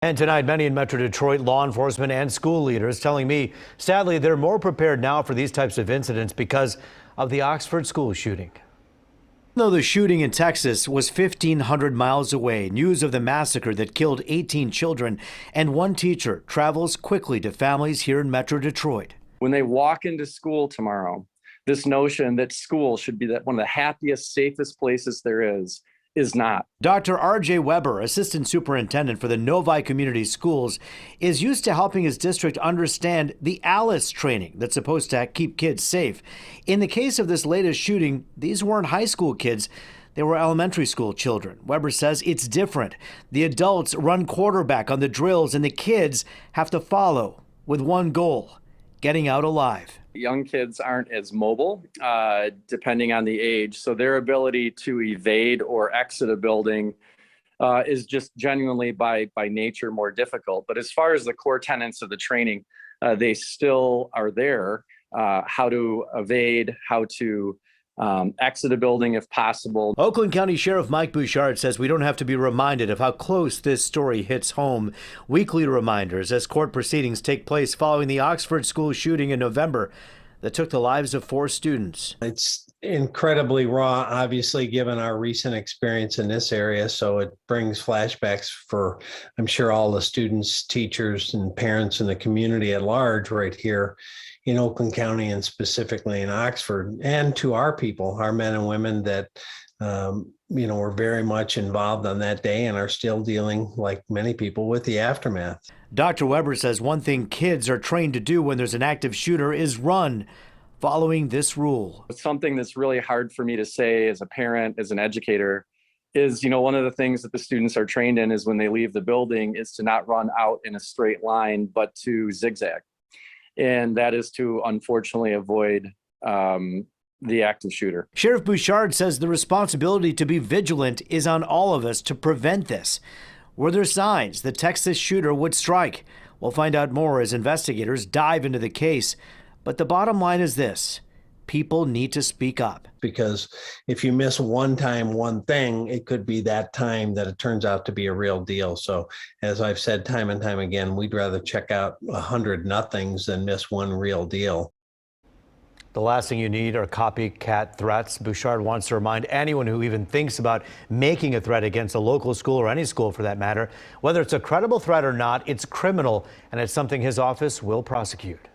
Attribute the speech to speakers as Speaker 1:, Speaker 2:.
Speaker 1: And tonight, many in Metro Detroit law enforcement and school leaders telling me, sadly, they're more prepared now for these types of incidents because of the Oxford school shooting. Though the shooting in Texas was 1,500 miles away, news of the massacre that killed 18 children and one teacher travels quickly to families here in Metro Detroit.
Speaker 2: When they walk into school tomorrow, this notion that school should be one of the happiest, safest places there is not.
Speaker 1: Dr. R.J. Weber, assistant superintendent for the Novi Community Schools, is used to helping his district understand the ALICE training that's supposed to keep kids safe. In the case of this latest shooting, these weren't high school kids. They were elementary school children. Weber says it's different. The adults run quarterback on the drills, and the kids have to follow with one goal: getting out alive.
Speaker 2: Young kids aren't as mobile, depending on the age, so their ability to evade or exit a building is just genuinely by nature more difficult. But as far as the core tenets of the training, they still are there. How to evade, how to exit a building if possible.
Speaker 1: Oakland County Sheriff Mike Bouchard says we don't have to be reminded of how close this story hits home. Weekly reminders as court proceedings take place following the Oxford school shooting in November that took the lives of 4 students.
Speaker 3: It's incredibly raw, obviously, given our recent experience in this area. So it brings flashbacks for, I'm sure, all the students, teachers, and parents in the community at large right here in Oakland County and specifically in Oxford, and to our people, our men and women that, were very much involved on that day and are still dealing, like many people, with the aftermath.
Speaker 1: Dr. Weber says one thing kids are trained to do when there's an active shooter is run, following this rule.
Speaker 2: Something that's really hard for me to say as a parent, as an educator, is, one of the things that the students are trained in is when they leave the building is to not run out in a straight line, but to zigzag. And that is to, unfortunately, avoid the active shooter.
Speaker 1: Sheriff Bouchard says the responsibility to be vigilant is on all of us to prevent this. Were there signs the Texas shooter would strike? We'll find out more as investigators dive into the case. But the bottom line is this: people need to speak up.
Speaker 3: Because if you miss one time, one thing, it could be that time that it turns out to be a real deal. So as I've said time and time again, we'd rather check out 100 nothings than miss one real deal.
Speaker 1: The last thing you need are copycat threats. Bouchard wants to remind anyone who even thinks about making a threat against a local school, or any school for that matter, whether it's a credible threat or not, it's criminal, and it's something his office will prosecute.